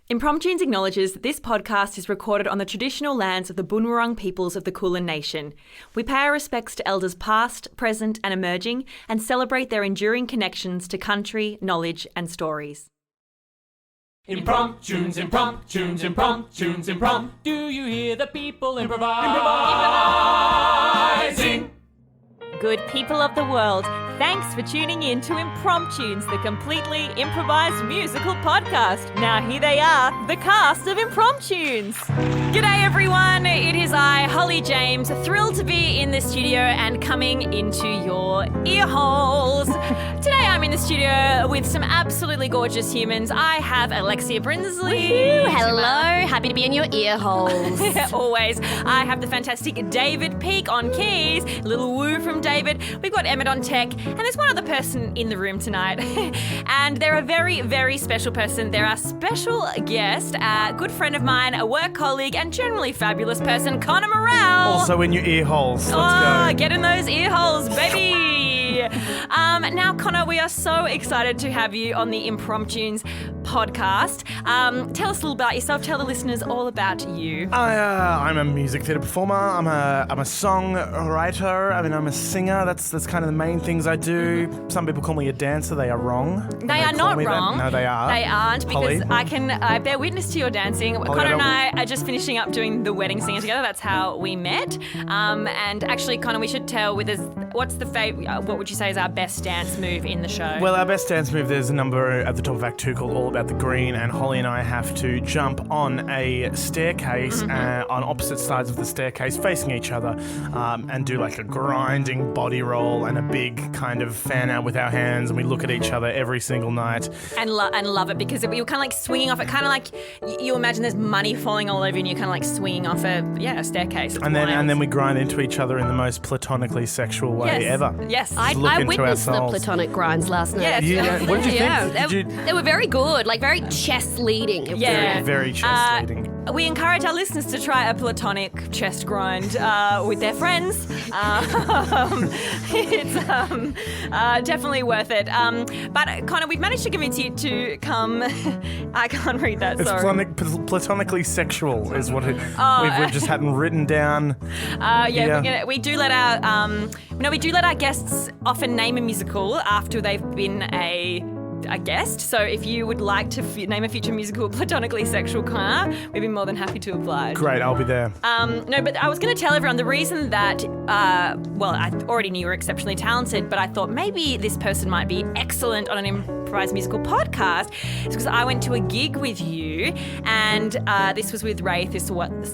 Impromptunes acknowledges that this podcast is recorded on the traditional lands of the Bunurong peoples of the Kulin Nation. We pay our respects to elders past, present and emerging and celebrate their enduring connections to country, knowledge and stories. Impromptunes, impromptunes, impromptunes, imprompt. Do you hear the people improvising? Good people of the world, thanks for tuning in to Impromptunes, the completely improvised musical podcast. Now here they are, the cast of Impromptunes. G'day everyone, it is I, Hollie James, thrilled to be in the studio and coming into your ear holes. Today I'm in the studio with some absolutely gorgeous humans. I have Alexia Brinsley. Hello, happy to be in your ear holes. Always. I have the fantastic David Peake on keys. Little woo from David. We've got Emmet on tech. And there's one other person in the room tonight. And they're a very, very special person. They're our special guest, a good friend of mine, a work colleague, and generally fabulous person, Connor Morel. Also in your ear holes. Let's go. Get in those ear holes, baby. Now, Connor, we are so excited to have you on the Impromptunes podcast. Tell us a little about yourself. Tell the listeners all about you. I'm a music theatre performer. I'm a songwriter. I mean, I'm a singer. That's kind of the main things I do. Some people call me a dancer. They are wrong. They are not wrong. No, they are. They aren't, because Hollie? I bear witness to your dancing. Hollie, Connor and I are just finishing up doing the wedding singer together. That's how we met. And actually, Connor, we should tell with us what would you say is our best dance move in the show? Well, our best dance move, there's a number at the top of Act 2 called All About the Green, and Hollie and I have to jump on a staircase on opposite sides of the staircase facing each other and do like a grinding body roll and a big kind of fan out with our hands, and we look at each other every single night. And love it, because you're kind of like swinging off it, kind of like you imagine there's money falling all over you and you're kind of like swinging off a staircase. And then we grind into each other in the most platonically sexual way ever. Yes. I witnessed the platonic grinds last night. Yeah, What did you think? They were very good, like very chest leading. Yeah. Very chest leading. We encourage our listeners to try a platonic chest grind with their friends. It's definitely worth it. But Connor, we've managed to convince you to come. I can't read that. It's sorry. platonically sexual is what we've just hadn't written down. We do let our guests often name a musical after they've been a guest. So if you would like to name a future musical platonically sexual, Connor, we'd be more than happy to oblige. Great, I'll be there. No, but I was going to tell everyone the reason that, I already knew you were exceptionally talented, but I thought maybe this person might be excellent on an improvised musical podcast. It's because I went to a gig with you, and this was with Ray Thistlethwaite.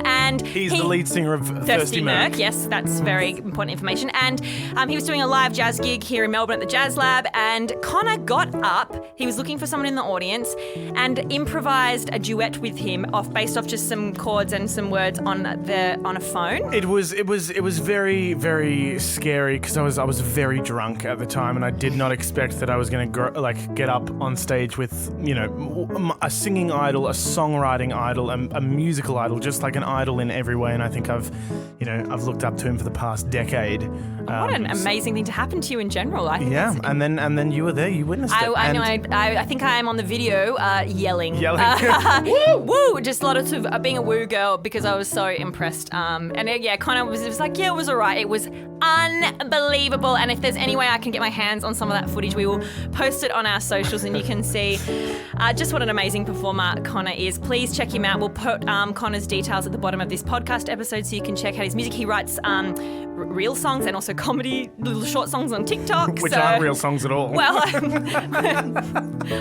And he's the lead singer of Thirsty Merc. Yes, that's very important information. And he was doing a live jazz gig here in Melbourne at the Jazz Lab, and Connor got up. He was looking for someone in the audience and improvised a duet with him based off just some chords and some words on a phone. It was very, very scary because I was very drunk at the time, and I did not expect that I was going to get up on stage with a singing idol, a songwriting idol, a musical idol, just like an idol in every way. And I think I've looked up to him for the past decade. What an amazing thing to happen to you in general. I think and then you were there, you witnessed it. I think I am on the video yelling. Woo! Just lots of being a woo girl because I was so impressed. Connor was like, yeah, it was all right. It was unbelievable. And if there's any way I can get my hands on some of that footage, we will post it on our socials and you can see just what an amazing performer Connor is. Please check him out. We'll put Connor's details at the bottom of this podcast episode so you can check out his music. He writes real songs and also comedy, little short songs on TikTok. Which aren't real songs at all. Well,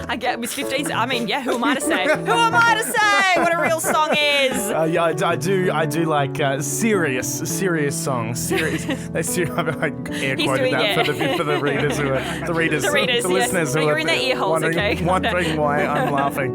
I get it was 15. I mean, yeah, who am I to say? Who am I to say what a real song is? I do like serious songs. Serious. I air quoted that for the readers the listeners who are in their ear holes, wondering why I'm laughing.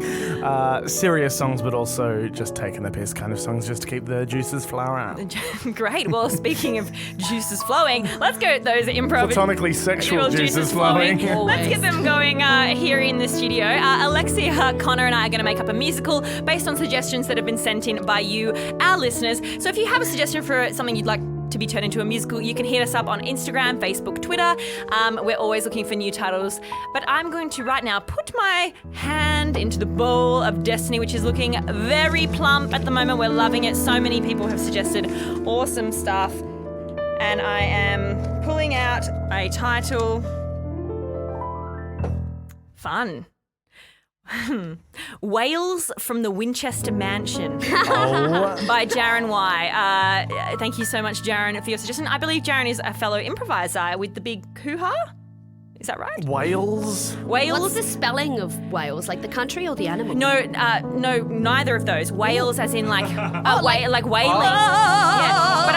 Serious songs, but also just taking the piss kind of songs, just to keep the juices flowing. Great. Well, speaking of juices flowing, let's go at those improv. Platonically sexual juices flowing. Let's get them going here in the studio. Alexia, Connor and I are going to make up a musical based on suggestions that have been sent in by you, our listeners. So if you have a suggestion for something you'd like to be turned into a musical, you can hit us up on Instagram, Facebook, Twitter. We're always looking for new titles. But I'm going to right now put my hand into the bowl of destiny, which is looking very plump at the moment. We're loving it. So many people have suggested awesome stuff. And I am pulling out a title. Fun. Wails from the Winchester Mansion by Jaron Y. Thank you so much, Jaron, for your suggestion. I believe Jaron is a fellow improviser with the big hoo-ha. Is that right? Wails? Wails. What's the spelling of Wales? Like the country or the animal? No, neither of those. Wales, as in like like wailing. Yeah. But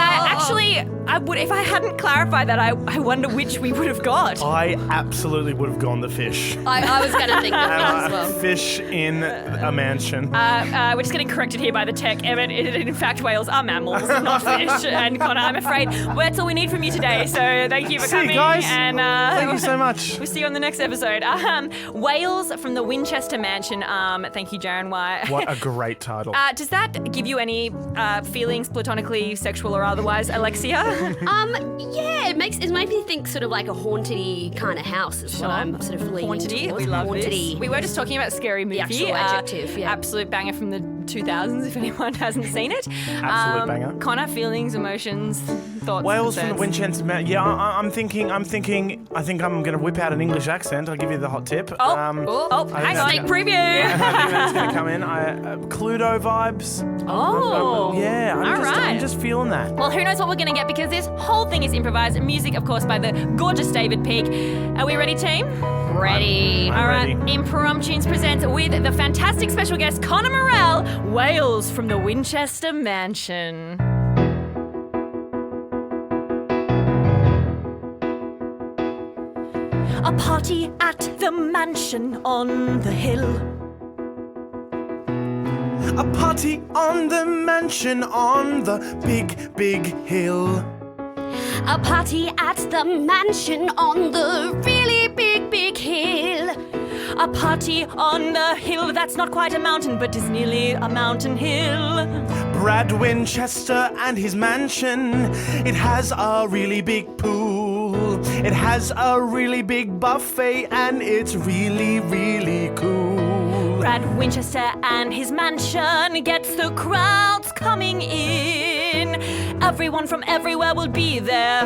I would, if I hadn't clarified that, I wonder which we would have got. I absolutely would have gone the fish. I was going to think that as well. Fish in a mansion. We're just getting corrected here by the tech. Emmet, in fact, whales are mammals, not fish. And Connor, I'm afraid that's all we need from you today. So thank you for coming. See you guys. And thank you so much. We'll see you on the next episode. Wails from the Winchester Mansion. Thank you, Jaron Y. What a great title. Does that give you any feelings, platonically, sexual or otherwise, Alexia? Yeah, it makes me think sort of like a haunted-y kind of house is what I'm sort of leaning Haunted-y. towards. We love Haunted-y. this. We were just talking about Scary Movie. The actual adjective, yeah. Absolute banger from the 2000s, if anyone hasn't seen it. Absolute banger. Connor, feelings, emotions, thoughts, Wales from the concerns? Winchester Mansion. Yeah, I'm thinking. I think I'm going to whip out an English accent. I'll give you the hot tip. Hang on. Sneak preview. I think that's going to come in. Cluedo vibes. Yeah, I'm just feeling that. Well, who knows what we're going to get, because this whole thing is improvised. Music, of course, by the gorgeous David Peake. Are we ready, team? Ready. All right. ready. Impromptunes presents with the fantastic special guest, Connor Morel, Wails from the Winchester Mansion. A party at the mansion on the hill. A party on the mansion on the big, big hill. A party at the mansion on the really big, big hill. A party on the hill that's not quite a mountain, but is nearly a mountain hill. Brad Winchester and his mansion. It has a really big pool. It has a really big buffet, and it's really, really cool. Brad Winchester and his mansion gets the crowds coming in. Everyone from everywhere will be there.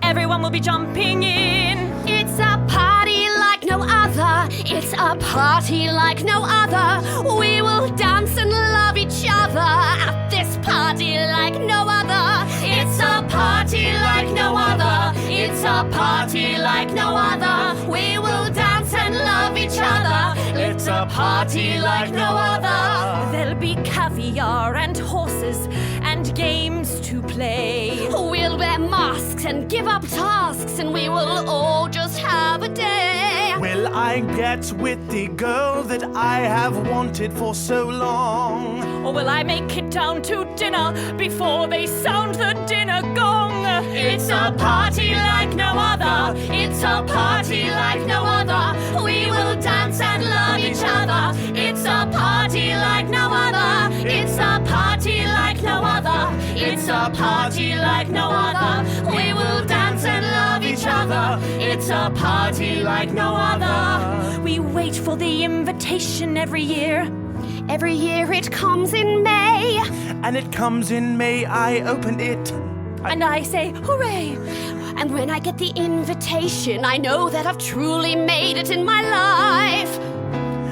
Everyone will be jumping in. It's a party like no other. It's a party like no other. We will dance and love each other at this party like no other. It's a party like no other. It's a party like no other. We will dance and love each other. It's a party like no other. There'll be caviar and horses and games to play. We'll wear masks and give up tasks, and we will all just have a day. Will I get with the girl that I have wanted for so long? Or will I make it down to dinner before they sound the dinner gong? It's a party like no other. It's a party like no other. We will dance and love each other. It's a party like no other. It's a party like no other. It's a party like no other. We will dance and love each other. It's a party like no other. We wait for the invitation every year. Every year it comes in May. And it comes in May, I open it. And I say, hooray! And when I get the invitation, I know that I've truly made it in my life.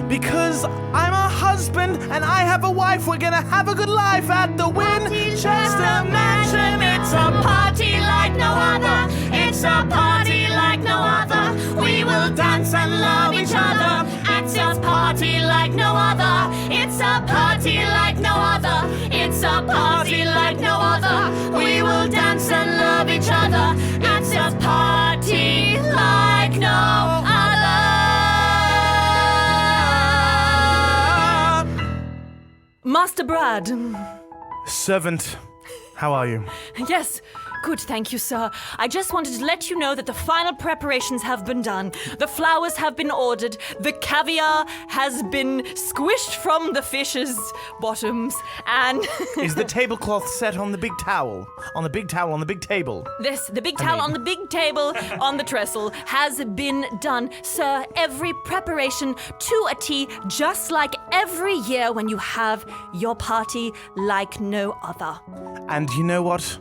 Because I'm a husband and I have a wife. We're gonna have a good life at the Winchester Mansion. It's a party like no other. It's a party like no other. We will dance and love each other. It's a party like no other. It's a party like no other. It's a party like no other. We will dance and love each other. It's a party like no other. Master Brad. Servant, how are you? Yes, Good, thank you, sir. I just wanted to let you know that the final preparations have been done. The flowers have been ordered. The caviar has been squished from the fish's bottoms. And Is the tablecloth set on the big towel? On the big towel, on the big table? the big towel on the big table on the trestle has been done. Sir, every preparation to a T, just like every year when you have your party like no other. And you know what?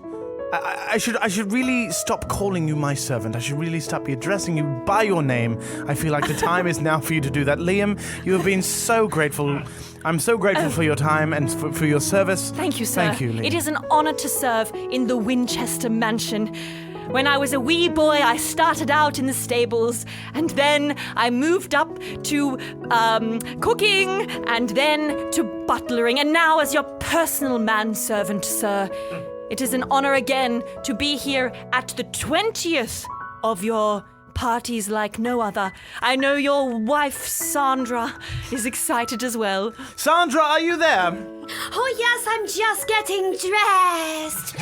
I should really stop calling you my servant. I should really stop addressing you by your name. I feel like the time is now for you to do that. Liam, you have been so grateful. I'm so grateful for your time and for your service. Thank you, sir. Thank you, Liam. It is an honor to serve in the Winchester Mansion. When I was a wee boy, I started out in the stables, and then I moved up to cooking, and then to butlering, and now as your personal manservant, sir. It is an honor again to be here at the 20th of your parties like no other. I know your wife, Sandra, is excited as well. Sandra, are you there? Oh, yes, I'm just getting dressed.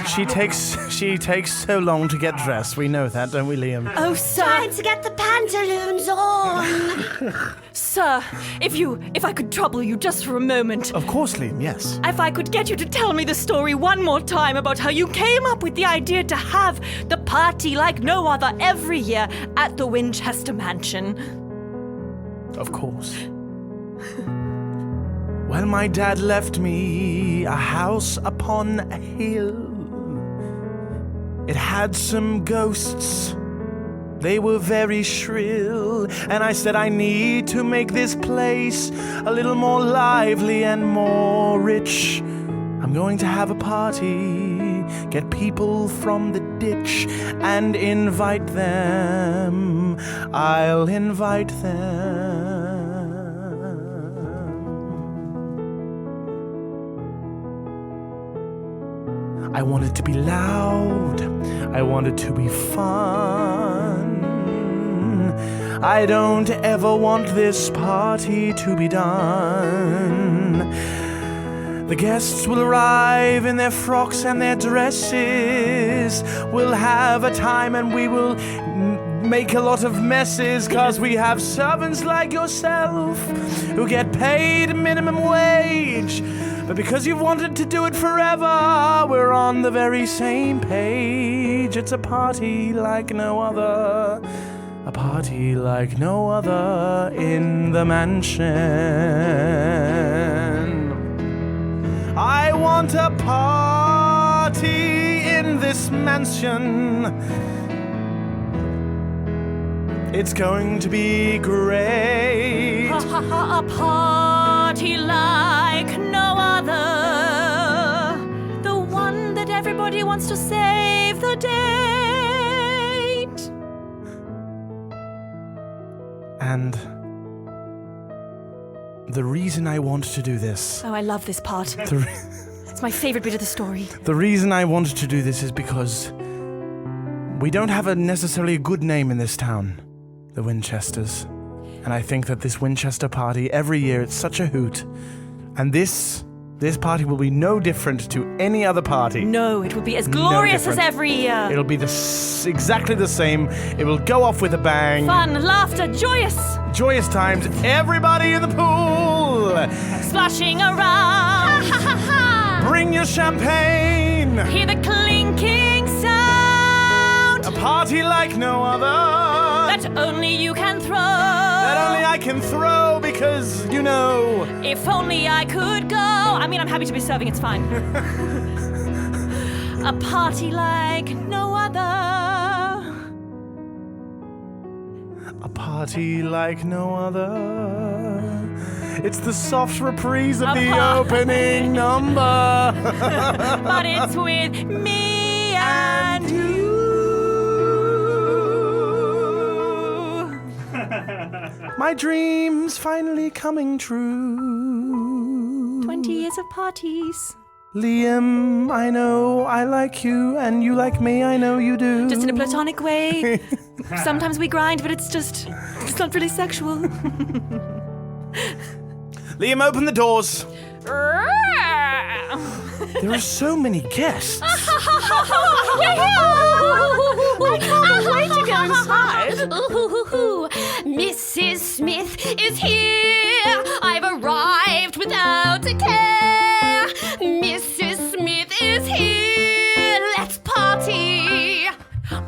She takes so long to get dressed. We know that, don't we, Liam? Oh, sir. Time to get the pantaloons on. Sir, if I could trouble you just for a moment. Of course, Liam, yes. If I could get you to tell me the story one more time about how you came up with the idea to have the party like no other every year at the Winchester Mansion. Of course. Well, my dad left me a house upon a hill. It had some ghosts. They were very shrill. And I said, I need to make this place a little more lively and more rich. I'm going to have a party, get people from the ditch and invite them. I'll invite them. I want it to be loud. I want it to be fun. I don't ever want this party to be done. The guests will arrive in their frocks and their dresses. We'll have a time and we will make a lot of messes, 'cause we have servants like yourself who get paid minimum wage. But because you've wanted to do it forever, we're on the very same page. It's a party like no other. A party like no other in the mansion. I want a party in this mansion. It's going to be great. Ha ha ha, a party like no other. The one that everybody wants to save the date. And the reason I want to do this... Oh, I love this part. It's my favorite bit of the story. The reason I wanted to do this is because we don't have necessarily a good name in this town, the Winchesters. And I think that this Winchester party, every year, it's such a hoot. And this party will be no different to any other party. No, it will be as glorious as every year. It'll be exactly the same. It will go off with a bang. Fun, laughter, joyous. Joyous times. Everybody in the pool. Splashing around. Bring your champagne. Hear the clinking sound. A party like no other. That only you can throw. That only I can throw because, you know. If only I could go. I mean, I'm happy to be serving, it's fine. A party like no other. A party like no other. It's the soft reprise of the opening number. But it's with me and you. My dream's finally coming true. 20 years of parties. Liam, I know I like you, and you like me, I know you do. Just in a platonic way. Sometimes we grind, but it's not really sexual. Liam, open the doors. There are so many guests. I can't wait to go inside. Mrs. Smith is here. I've arrived without a care. Mrs. Smith is here. Let's party.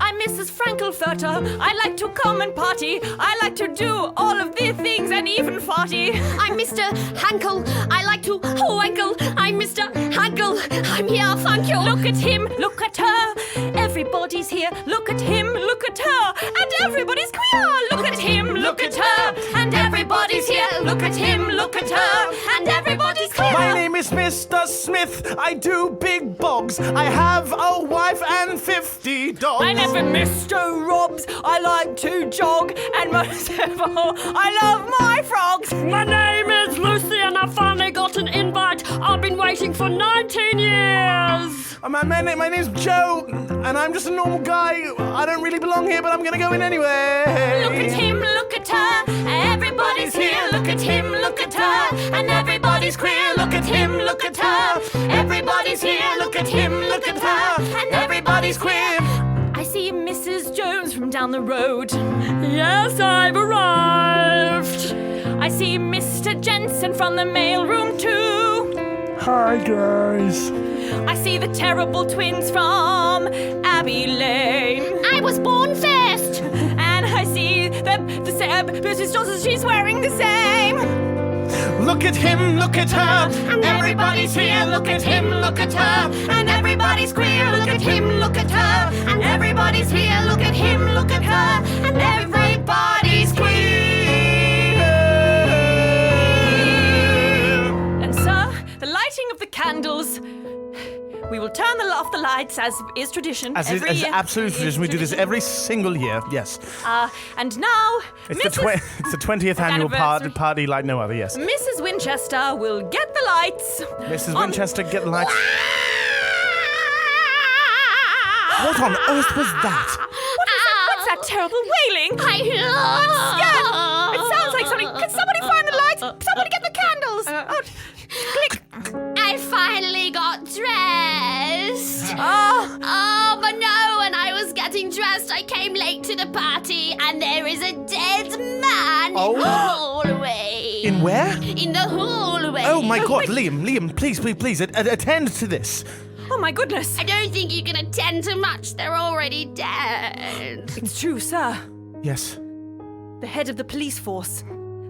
I'm Mrs. Frankelfurter. I like to come and party. I like to do all of these things and even farty. I'm Mr. Hankel. I like to wankle. I'm Mr. Hankel. I'm here, thank you. Look at him, look at her. Everybody's here. Look at him, look at her. And everybody's queer. Look at him, look at her. And everybody's here. Look at him, look at her. And everybody's queer. My name is Mr. Smith. I do big bogs. I have a wife and 50 dogs. I never Mr. Robs. I like to jog. And most of all, I love my frogs. My name is Lucy and I finally got an invite. I've been waiting for 19 years. My name's Joe, and I'm just a normal guy. I don't really belong here, but I'm gonna go in anyway. Look at him, look at her. Everybody's here. Look at him, look at her. And everybody's queer. Look at him, look at her. Everybody's here. Look at him, look at her. And everybody's queer. I see Mrs. Jones from down the road. Yes, I've arrived. I see Mr. Jensen from the mailroom too. Hi, guys. I see the terrible twins from Abbey Lane. I was born first. And I see Mrs. Johnson, she's wearing the same. Look at him, look at her. And everybody's here. Look at him, look at her. And everybody's queer. Look at him, look at her. And everybody's here. Look at him, look at her. And everybody's queer. And sir, the lighting of the candles. We will turn off the lights, as is tradition. As every is year. absolute tradition. We do this every single year, yes. And now, It's the 20th annual Anniversary. party like no other, yes. Mrs. Winchester will get the lights. Mrs. Winchester, get the lights. What on earth was that? What's that terrible wailing? It sounds like somebody. Can somebody find the lights? Somebody get the candles. Click. I finally got dressed. Oh, but no, when I was getting dressed, I came late to the party, and there is a dead man in the hallway. In where? In the hallway. Oh my God, Liam, please, attend to this. oh my goodness. I don't think you can attend to much. They're already dead. It's true, sir. Yes, The head of the police force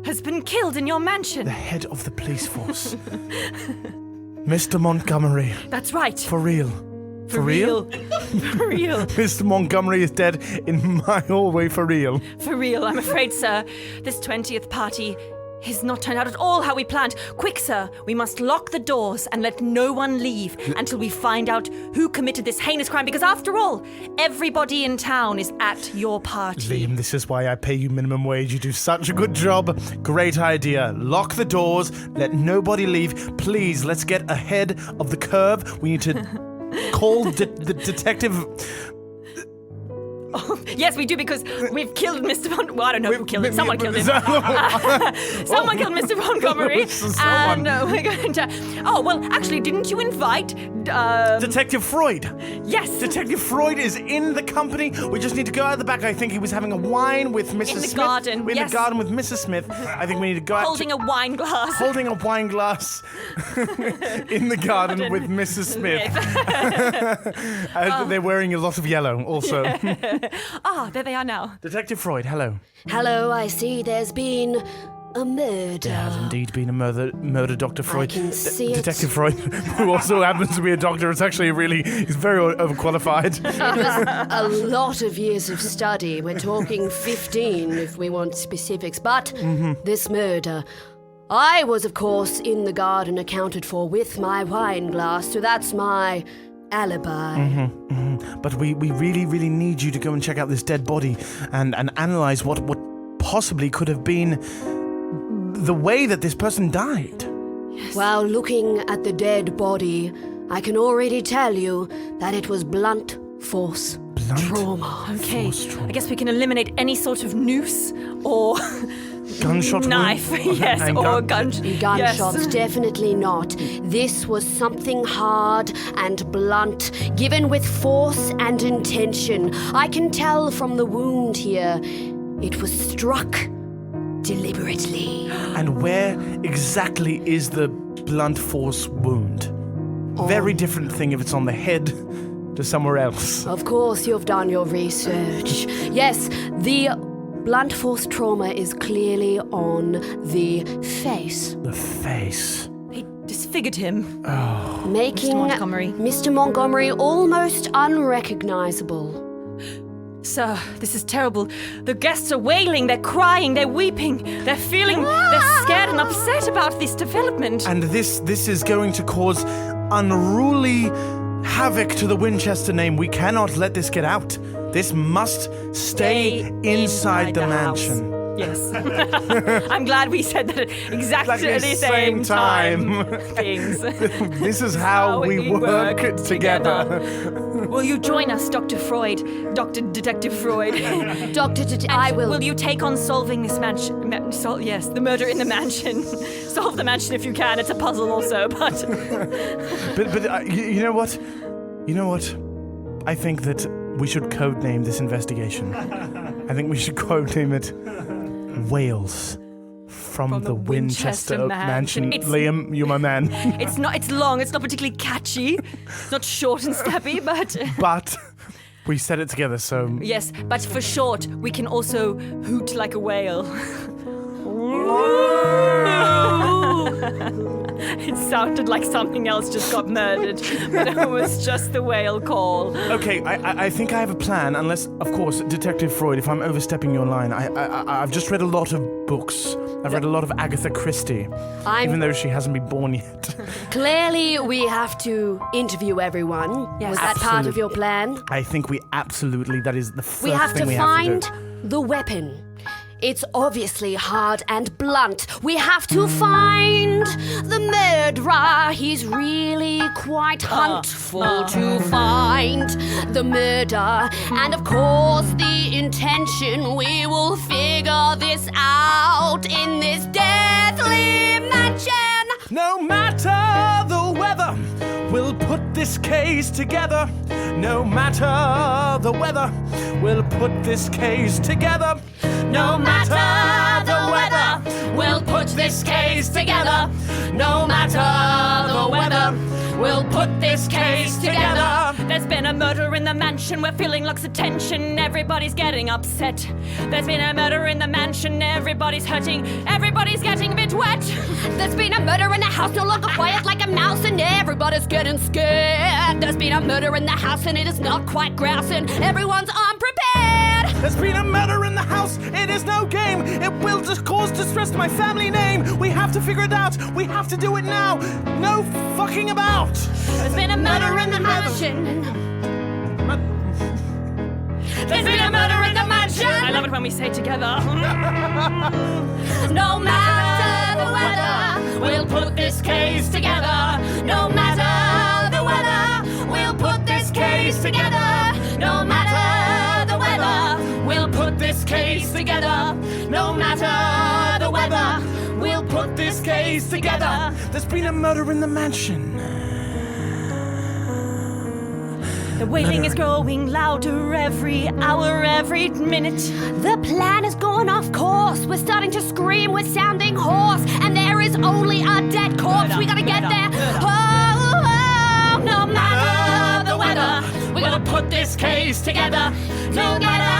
has been killed in your mansion. the head of the police force. Mr. Montgomery, That's right. for real. For real. For real. Mr. Montgomery is dead in my hallway, for real. For real, I'm afraid, sir. This 20th party has not turned out at all how we planned. Quick, sir, we must lock the doors and let no one leave until we find out who committed this heinous crime, because after all, everybody in town is at your party. Liam, this is why I pay you minimum wage. You do such a good job. Great idea. Lock the doors. Let nobody leave. Please, let's get ahead of the curve. We need to call the detective. Oh, yes, we do, because we've killed Mr. Well, I don't know who killed him. Someone killed him. Someone killed Mr. Montgomery. Someone. And we're going to... Oh, well, actually, didn't you invite... Detective Freud. Yes. Detective Freud is in the company. We just need to go out the back. I think he was having a wine with Mrs. In the Smith. garden, In yes. the garden with Mrs. Smith. I think we need to go out Holding a wine glass. holding a wine glass in the garden with Mrs. Smith. They're wearing a lot of yellow also. There they are now. Detective Freud, hello. Hello, I see there's been a murder. There has indeed been a murder, Dr. Freud. can see it. Detective Freud, who also happens to be a doctor, is actually he's very overqualified. It was a lot of years of study. We're talking 15 if we want specifics. But this murder, I was, of course, in the garden accounted for with my wine glass, so that's my alibi. But we really, really need you to go and check out this dead body and analyze what possibly could have been the way that this person died. While looking at the dead body, I can already tell you that it was blunt force trauma. Okay, I guess we can eliminate any sort of noose or gunshot knife, wound? yes, And or gun- Gunshots, yes. definitely not. This was something hard and blunt, given with force and intention. I can tell from the wound here, it was struck deliberately. And where exactly is the blunt force wound? Very different thing if it's on the head to somewhere else. Of course, you've done your research. Yes, the blunt force trauma is clearly on the face, The face. He disfigured him. making Mr. Montgomery. Mr. Montgomery almost unrecognizable. Sir, this is terrible. The guests are wailing, they're crying, they're weeping, they're scared and upset about this development. And this is going to cause unruly havoc to the Winchester name. We cannot let this get out. This must stay inside the mansion. house. Yes. I'm glad we said that exactly Like at the the same same time. Things. This is how we work together. Will you join us, Dr. Freud? Dr. Detective Freud? I will. Will you take on solving this mansion? Yes, the murder in the mansion. Solve the mansion if you can. It's a puzzle also, but... But you know what? You know what? I think that we should codename this investigation. I think we should codename it Wails from the Winchester Mansion. It's- Liam, you're my man. It's long, it's not particularly catchy. It's not short and snappy, but... But we said it together, so... Yes, but for short, we can also hoot like a whale. It sounded like something else just got murdered, but it was just the whale call. Okay, I think I have a plan, unless, of course, Detective Freud, if I'm overstepping your line. I've just read a lot of books. I've read a lot of Agatha Christie, even though she hasn't been born yet. Clearly, we have to interview everyone. Yes. Was that part of your plan? I think we absolutely, that is the first We have thing to we find have to do. the weapon. It's obviously hard and blunt. We have to find the murderer. He's really quite huntful to find the murder. And of course, the intention. We will figure this out in this deathly mansion. No matter the weather, we'll put this case together. No matter the weather, we'll put this case together. No matter the weather, we'll put this case together. No matter the weather, we'll put this case together. There's been a murder in the mansion. We're feeling lots of tension. Everybody's getting upset. There's been a murder in the mansion. Everybody's hurting. Everybody's getting a bit wet. There's been a murder in the house, no longer quiet like a mouse, and everybody's getting scared. There's been a murder in the house, and it is not quite grousing. Everyone's unprepared. There's been a murder in the house. It is no game. It will just cause distress to my family name. We have to figure it out. We have to do it now. No fucking about. There's been a murder in the mansion. There's been a murder in the mansion. I love it when we say together. No matter the weather, we'll put this case together. No matter the weather, we'll put this case together. No matter the weather, we'll put this case together. No matter the weather, we'll put this case together. There's been a murder in the mansion. The wailing is growing louder every hour, every minute. The plan is going off course. We're starting to scream, we're sounding hoarse, and there is only a dead corpse. We gotta get there. Oh, no matter the weather, we're gonna put this case together. No matter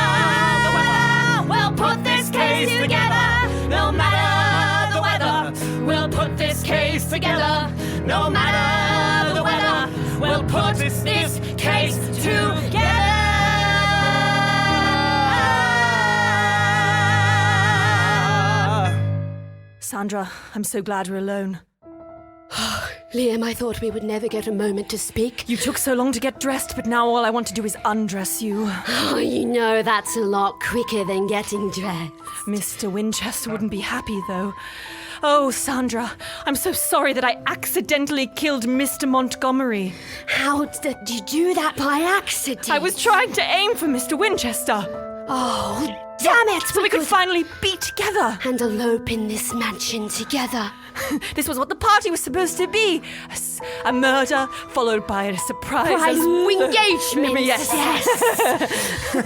the weather, we'll put this case together. No matter the weather, we'll put this case together. No matter the weather, we'll put this case together. Sandra, I'm so glad we're alone. Liam, I thought we would never get a moment to speak. You took so long to get dressed, but now all I want to do is undress you. Oh, you know that's a lot quicker than getting dressed. Mr. Winchester wouldn't be happy, though. Oh, Sandra, I'm so sorry that I accidentally killed Mr. Montgomery. How did you do that by accident? I was trying to aim for Mr. Winchester. Oh, Damn it! So we could finally be together. And elope in this mansion together. This was what the party was supposed to be. A murder followed by a surprise engagement. Yes.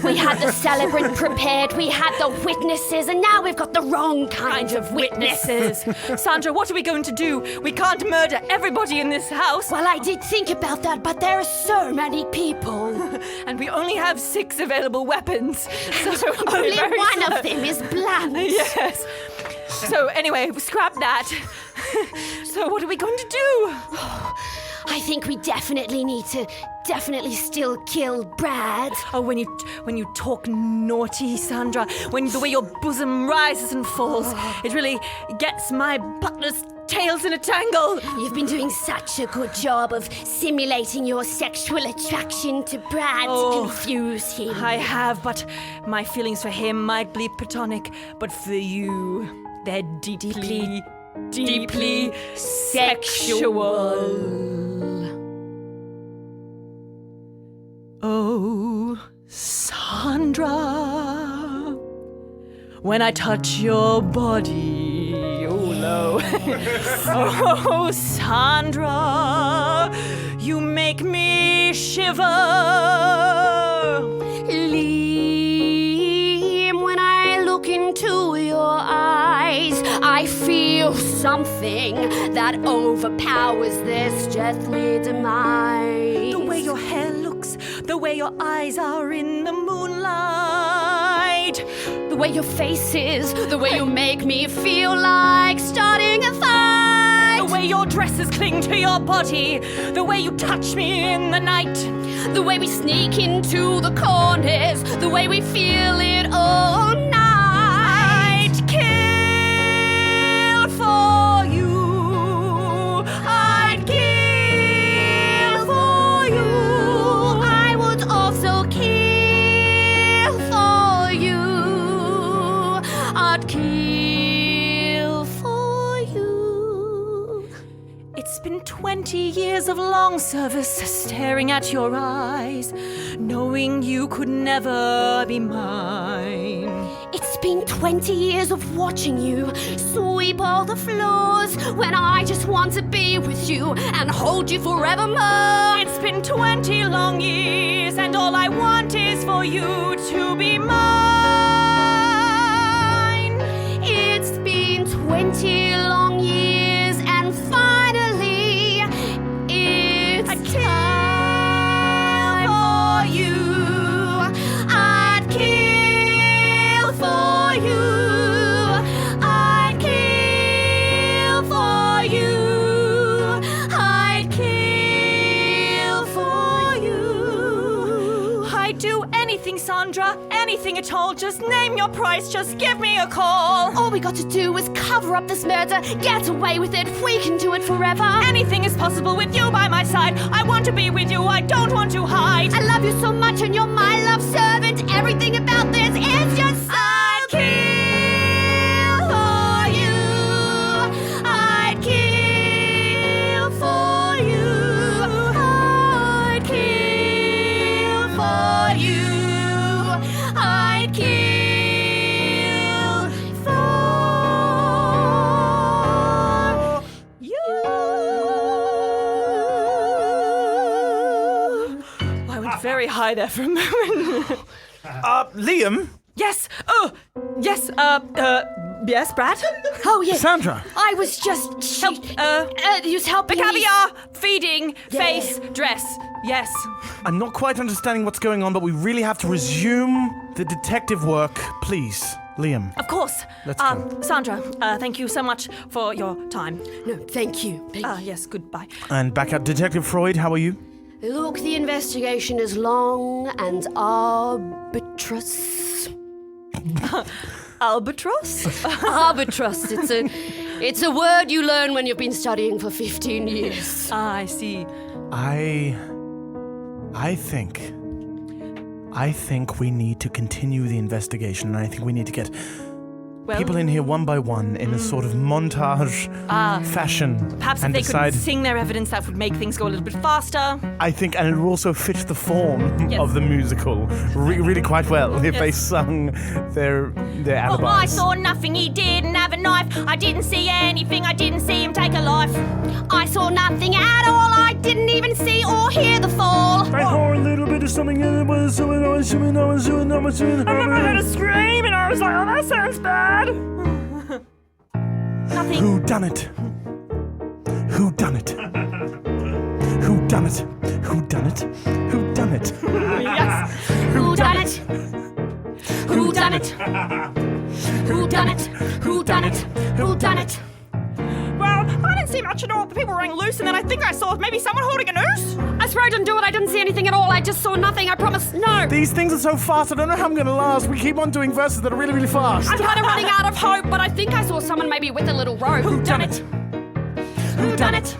We had the celebrant prepared, we had the witnesses, and now we've got the wrong kind of witnesses. Sandra, what are we going to do? We can't murder everybody in this house. Well, I did think about that, but there are so many people. And we only have 6 available weapons. So Only one of them is blunt. Yes. So anyway, scrap that. So what are we going to do? I think we definitely need to still kill Brad. Oh, when you talk naughty, Sandra, when the way your bosom rises and falls, it really gets my butler's tails in a tangle. You've been doing such a good job of simulating your sexual attraction to Brad to confuse him. I have, but my feelings for him might be platonic, but for you, they're deeply sexual. Oh, Sandra, when I touch your body, oh no. Oh, Sandra, you make me shiver. Liam, when I look into your eyes, I feel something that overpowers this deathly demise. The way your hair looks, the way your eyes are in the moonlight, the way your face is, the way you make me feel like starting a fight. the way your dresses cling to your body, the way you touch me in the night, the way we sneak into the corners, the way we feel it all night. Kill for you. I'd kill for you. I would also kill for you. I'd kill for you. It's been 20 years of long service, staring at your eyes, knowing you could never be mine. It's been 20 years of watching you sweep all the floors when I just want to be with you and hold you forevermore. It's been 20 long years, and all I want is for you to be mine. It's been 20 long years, and finally, it's time for you. I'd kill for you. I'd kill for you. I'd kill for you. I'd do anything, Sandra, anything at all. Just name your price, just give me a call. All we got to do is cover up this murder, get away with it, we can do it forever. Anything is possible with you by my side. I want to be with you, I don't want to hide. I love you so much and you're my love servant. Everything about this is just so kill for you. I'd kill for you. I'd kill for you. I'd kill for you. I went very high there for a moment. Liam? Yes. Oh, yes. Yes, Brad. Oh, yes. Sandra? I was just... he was helping The me. caviar, feeding, face, dress. Yes. I'm not quite understanding what's going on, but we really have to resume the detective work. Please, Liam. Of course. Let's go. Sandra, thank you so much for your time. No, thank you. Yes, goodbye. And back at Detective Freud, how are you? Look, the investigation is long and arbitrous. Albatross? Arbitrous. It's a word you learn when you've been studying for 15 years. I see. I think we need to continue the investigation, and I think we need to get people in here one by one in a sort of montage fashion. Perhaps and if they could sing their evidence, that would make things go a little bit faster. I think, and it would also fit the form of the musical really quite well if they sung their alibis. Oh, I saw nothing, he didn't have a knife. I didn't see anything, I didn't see him take a life. I saw nothing at all, I didn't even see or hear the fall. I saw a little bit of something and it was something I was doing. I never heard a scream and I was like, oh, that sounds bad. Nothing. Who done it? Who done it? Who done it? Who done it? Who done it? Yes. Who done it? Who done it? Who done it? Who done it? Who done it? Well, I didn't see much at all. The people rang loose, and then I think I saw maybe someone holding a noose. I swear I didn't do it. I didn't see anything at all. I just saw nothing. I promise. No. These things are so fast, I don't know how I'm going to last. We keep on doing verses that are really fast. I'm kind of running out of hope, but I think I saw someone maybe with a little rope. Who done it? Who done it?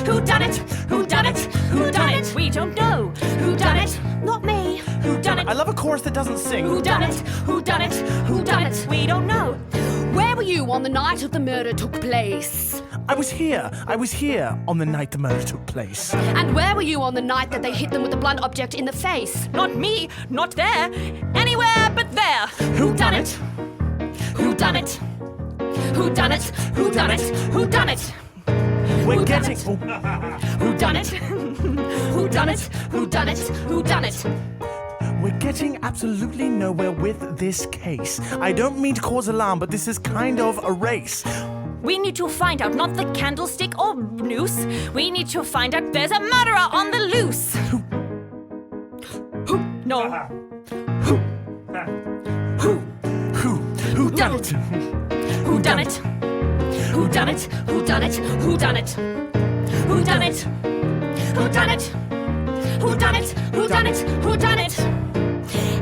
Who done it? Who done it? Who done it? We don't know. Who done it? Not me. Who done it? I love a chorus that doesn't sing. Who done it? Who done it? Who done it? We don't know. Where were you on the night of the murder took place? I was here on the night the murder took place. And where were you on the night that they hit them with a blunt object in the face? Not me. Not there. Anywhere but there. Who done it? Who done it? Who done it? Who done it? Who done it? We're getting... Who done it? Who done it? Who done it? Who done it? We're getting absolutely nowhere with this case. I don't mean to cause alarm, but this is kind of a race. We need to find out, not the candlestick or noose. We need to find out there's a murderer on the loose. Who? No. Who done it? Who done it? Who done it? Who done it? Who done it? Who done it? Who done it? Who done it? Who done it? Who done it?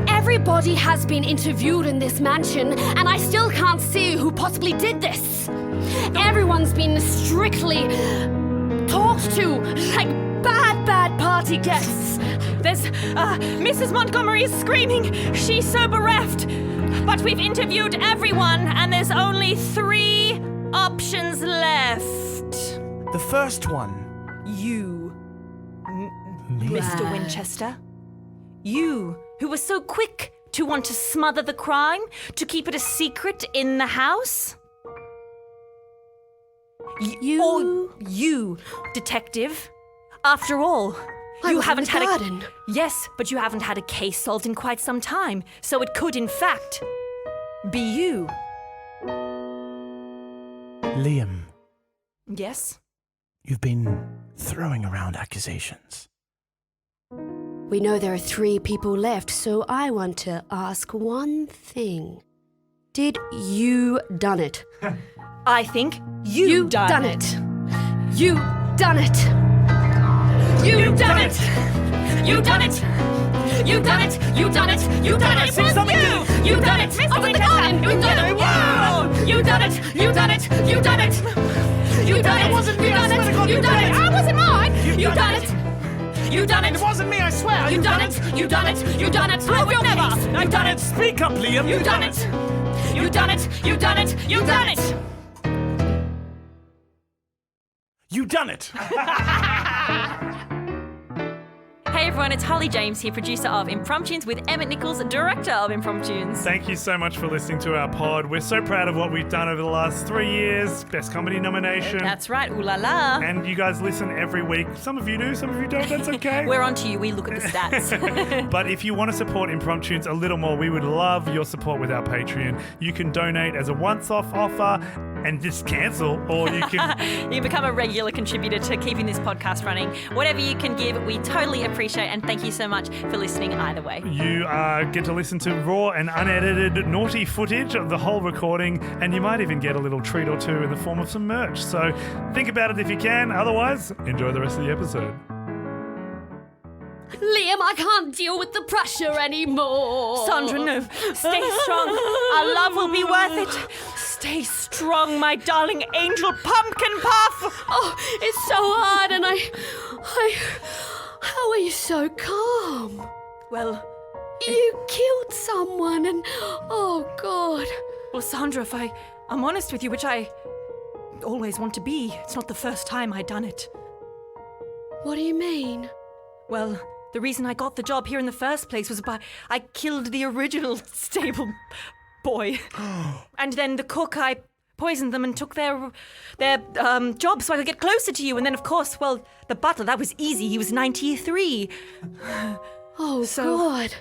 Everybody has been interviewed in this mansion, and I still can't see who possibly did this. Everyone's been strictly talked to like bad party guests. There's, Mrs. Montgomery is screaming. She's so bereft. But we've interviewed everyone, and there's only 3 options left. The first one. You, Mr. Winchester. You, who was so quick to want to smother the crime, to keep it a secret in the house. You, detective. After all, you haven't had garden. Yes, but you haven't had a case solved in quite some time, so it could, in fact, be you. Liam. Yes? You've been throwing around accusations. We know there are 3 people left, so I want to ask one thing. Did you done it? I think you done it. You done it. You done it. You done it. You done it. You done it. You done it. It was you. You done it. Mr. Winchester. You done it. Wow. You done it. You done it. You done it. You done it. It wasn't me. You done it. You done it. I wasn't mine. You done it. You done it. It wasn't me, I swear. You done it. You done it. You done it. I will never. You done it. Speak up, Liam. You done it. You done it. You done it. You done it. You done it. Hey everyone, it's Hollie James here, producer of Impromptunes with Emmet Nichols, director of Impromptunes. Thank you so much for listening to our pod. We're so proud of what we've done over the last 3 years. Best comedy nomination. That's right, ooh la la. And you guys listen every week. Some of you do, some of you don't. That's okay. We're on to you. We look at the stats. But if you want to support Impromptunes a little more, we would love your support with our Patreon. You can donate as a once-off offer and just cancel, or you can... You become a regular contributor to keeping this podcast running. Whatever you can give, we totally appreciate, and thank you so much for listening either way. You get to listen to raw and unedited naughty footage of the whole recording, and you might even get a little treat or two in the form of some merch. So think about it if you can. Otherwise, enjoy the rest of the episode. Liam, I can't deal with the pressure anymore. Sandra, no. Stay strong. Our love will be worth it. Stay strong, my darling angel pumpkin puff. Oh, it's so hard, and I... How are you so calm? Well... You killed someone, and... Oh, God. Well, Sandra, if I'm honest with you, which I always want to be, it's not the first time I'd done it. What do you mean? Well, the reason I got the job here in the first place was I killed the original stable boy. And then the cook, I poisoned them and took their job so I could get closer to you. And then, of course, well, the butler, that was easy. He was 93. Oh, So- God.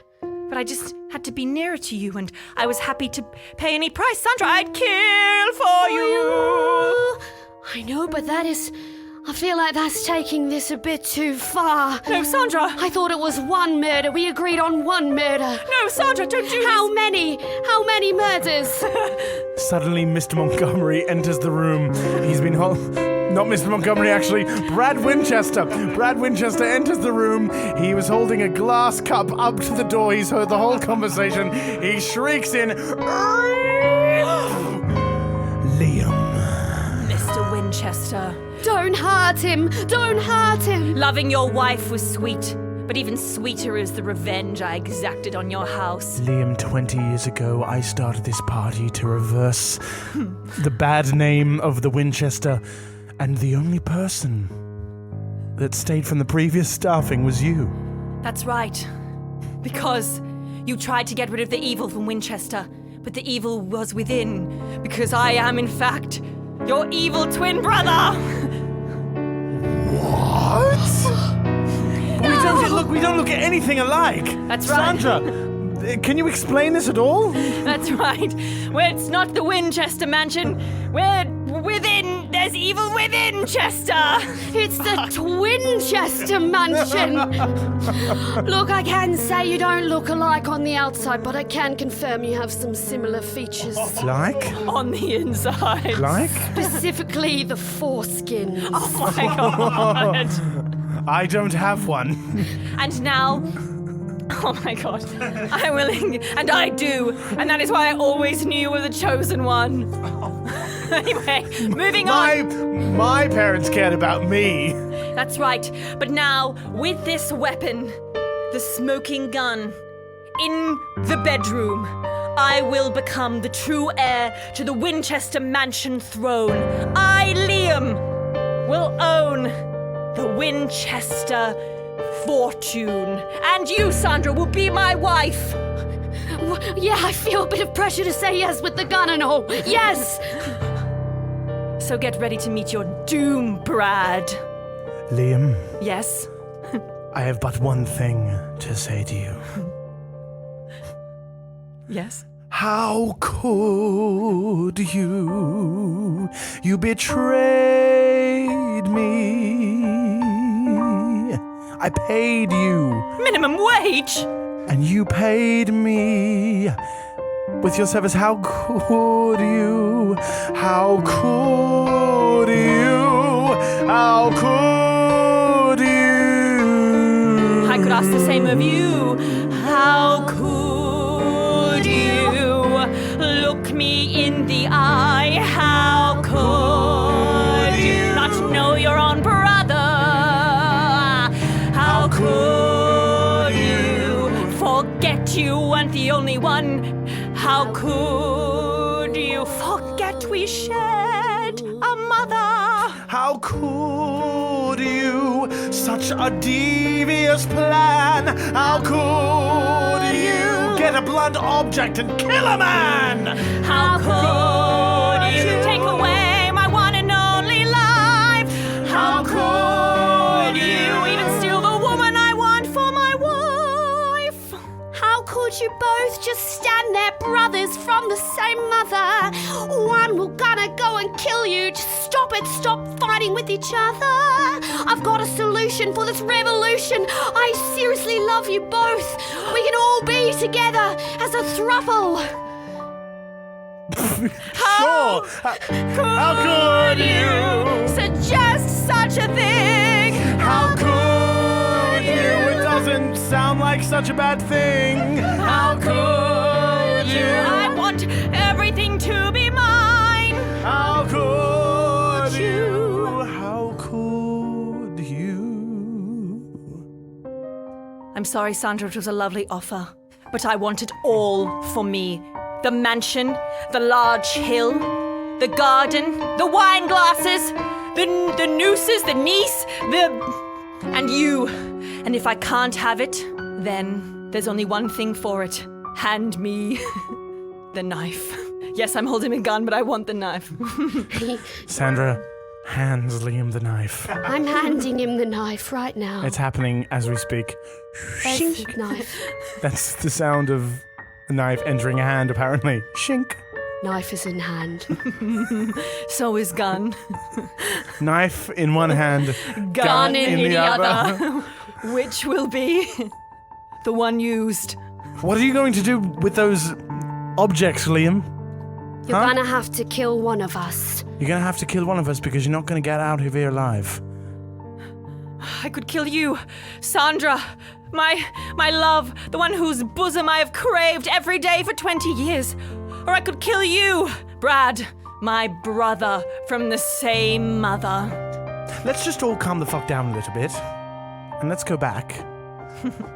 But I just had to be nearer to you, and I was happy to pay any price. Sandra, I'd kill for you. I know, but I feel like that's taking this a bit too far. No, Sandra. I thought it was one murder. We agreed on one murder. No, Sandra, don't do How this. many? How many murders? Suddenly, Mr. Montgomery enters the room. He's been not Mr. Montgomery, actually. Brad Winchester. Brad Winchester enters the room. He was holding a glass cup up to the door. He's heard the whole conversation. He shrieks in, Liam. Mr. Winchester. Don't hurt him. Don't hurt him. Loving your wife was sweet, but even sweeter is the revenge I exacted on your house. Liam, 20 years ago, I started this party to reverse the bad name of the Winchester, and the only person that stayed from the previous staffing was you. That's right. Because you tried to get rid of the evil from Winchester, but the evil was within. Because I am, in fact, your evil twin brother. What? We don't look at anything alike. That's right. Sandra, can you explain this at all? That's right. Well, it's not the Winchester Mansion. We're within. There's evil within Chester. It's the Winchester Mansion. Look, I can say you don't look alike on the outside, but I can confirm you have some similar features. Like? On the inside. Like? Specifically, the foreskin. Oh my god. I don't have one. And now, oh my god, I'm willing, and I do, and that is why I always knew you were the chosen one. Anyway, moving on. My parents cared about me. That's right, but now, with this weapon, the smoking gun, in the bedroom, I will become the true heir to the Winchester Mansion throne. I, Liam, will own the Winchester fortune. And you, Sandra, will be my wife. Yeah, I feel a bit of pressure to say yes with the gun and all. Yes! So get ready to meet your doom, Brad. Liam, Yes? I have but one thing to say to you. Yes? How could you? You betrayed me. I paid you, Minimum wage? and you paid me with your service. How could you? How could you? How could you? I could ask the same of you. How could you look me in the eye? How could you not know your own brother? How could you forget you weren't the only one? How could you forget we shared a mother? How could you? Such a devious plan. How could you get a blunt object and kill a man? How could you take away my one and only life? How could you even steal the woman I want for my wife? How could you both just stand there, brothers from the same mother? One will gonna go and kill you. Just stop it. Stop fighting with each other. I've got a solution for this revolution. I seriously love you both. We can all be together as a throuple. Sure. How could you? Suggest such a thing? How could you? It doesn't sound like such a bad thing. How could you? I want everything to be mine. How could you? How could you? I'm sorry, Sandra, it was a lovely offer, but I want it all for me. the mansion, the large hill, the garden, the wine glasses, the nooses, the niece, and you. And if I can't have it, then there's only one thing for it. Hand me the knife. Yes, I'm holding a gun, but I want the knife. Sandra hands Liam the knife. I'm handing him the knife right now. It's happening as we speak. There's the knife. That's the sound of a knife entering a hand, apparently. Shink. Knife is in hand. So is gun. Knife in one hand, Gun in the other. Which will be the one used. What are you going to do with those objects, Liam? You're gonna have to kill one of us. You're going to have to kill one of us because you're not going to get out of here alive. I could kill you, Sandra, my love, the one whose bosom I have craved every day for 20 years. Or I could kill you, Brad, my brother from the same mother. Let's just all calm the fuck down a little bit. And let's go back.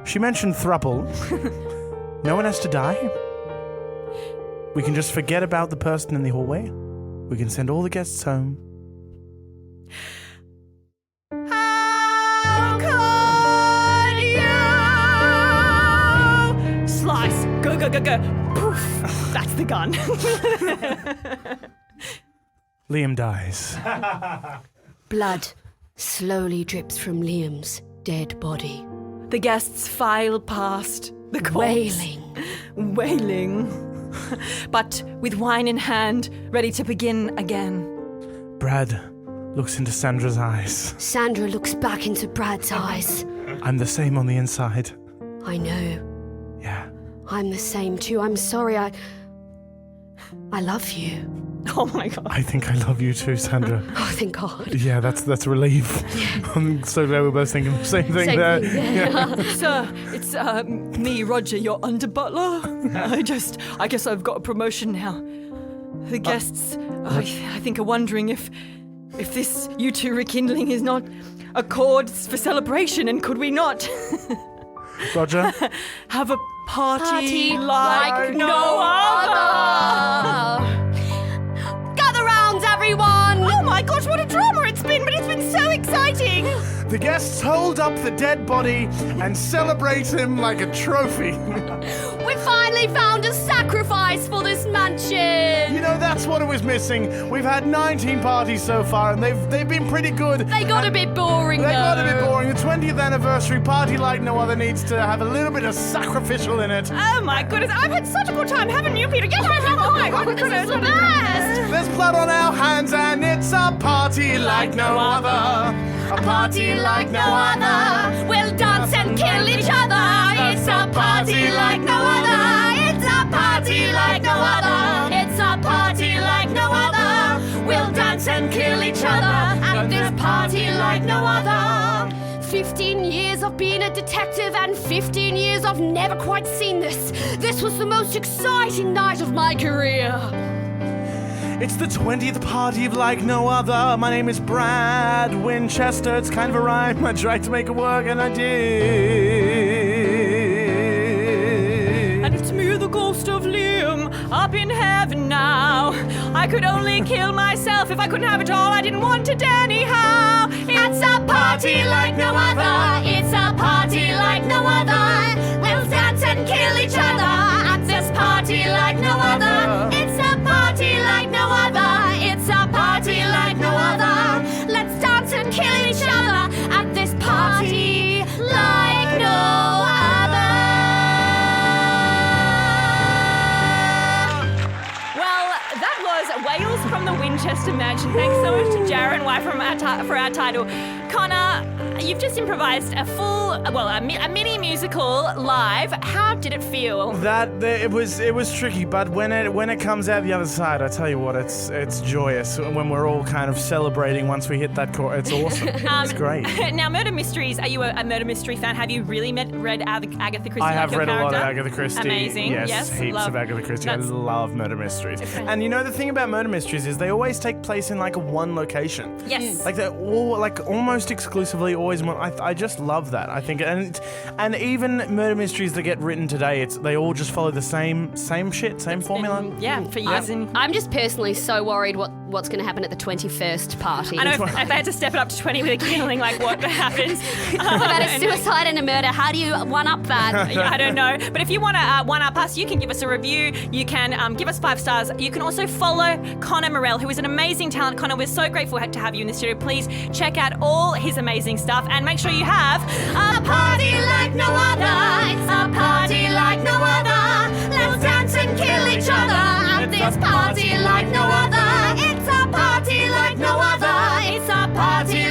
She mentioned thruple. No one has to die. We can just forget about the person in the hallway. We can send all the guests home. How could you? Slice. Go, go, go, go. Poof. That's the gun. Liam dies. Blood slowly drips from Liam's dead body. The guests file past the corpse. Wailing. But with wine in hand, ready to begin again. Brad looks into Sandra's eyes. Sandra looks back into Brad's eyes. I'm the same on the inside. I know. Yeah. I'm the same too. I'm sorry. I love you. Oh my god. I think I love you too, Sandra. Oh, thank God. Yeah, that's a relief. I'm so glad we're both thinking the same thing Same there. thing, yeah. Sir, it's me, Roger, your under butler. I guess I've got a promotion now. The guests, I think, are wondering if this you two rekindling is not a cause for celebration, and could we not Roger? have a party like no other? Gather round, everyone! Oh my gosh, what a drama it's been, but it's been so exciting! The guests hold up the dead body and celebrate him like a trophy. We finally found a sacrifice for this mansion! You know, that's what it was missing. We've had 19 parties so far, and they've been pretty good. They got a bit boring, They though. got a bit boring. The 20th anniversary party like no other needs to have a little bit of sacrificial in it. Oh my goodness, I've had such a good time, haven't you, Peter? Yes, I have. Oh my god, This is the best! There's blood on our hands, and it's a party like no other. A party like no other. We'll dance and kill each other. It's a party like no other. It's a party like no other. It's a party like no other. We'll dance and kill each other at this party like no other. 15 years of being a detective and 15 years of never quite seen this. This was the most exciting night of my career. It's the 20th party of like no other. My name is Brad Winchester. It's kind of a rhyme. I tried to make it work, and I did. And it's me, the ghost of Liam, up in heaven now. I could only kill myself if I couldn't have it all. I didn't want it anyhow. It's a party like no other. It's a party like no other. We'll dance and kill each other at this party like no other. It's a party like no other. It's a party like no other. Let's dance and kill each other at this party like no other. Well, that was Wails from the Winchester Mansion. Thanks so much to Jaron for our title. Connor, you've just improvised a mini musical live. How did it feel? It was tricky, but when it comes out the other side, I tell you what, it's joyous. When we're all kind of celebrating once we hit that chord, it's awesome. It's great. Now, murder mysteries. Are you a murder mystery fan? Have you really read Agatha Christie? I like have your read a lot of character? Agatha Christie. Amazing. Yes, heaps love. of Agatha Christie. I That's- love murder mysteries. And you know the thing about murder mysteries is they always take place in like one location. Yes. Like they're all like almost exclusively always always want. I just love that. I think, and even murder mysteries that get written today, they all just follow the same shit, same formula. Yeah, for years. I'm just personally so worried what's going to happen at the 21st party. I know if they had to step it up to 20 with a killing, like what happens? What about a suicide and a murder? How do you one-up that? Yeah, I don't know. But if you want to one-up us, you can give us a review. You can give us 5 stars. You can also follow Connor Morel, who is an amazing talent. Connor, we're so grateful to have you in the studio. Please check out all his amazing stuff and make sure you have A party like no other. It's a party like no other. Let's dance and kill each other at this party like no other. It's a party like no other. It's a party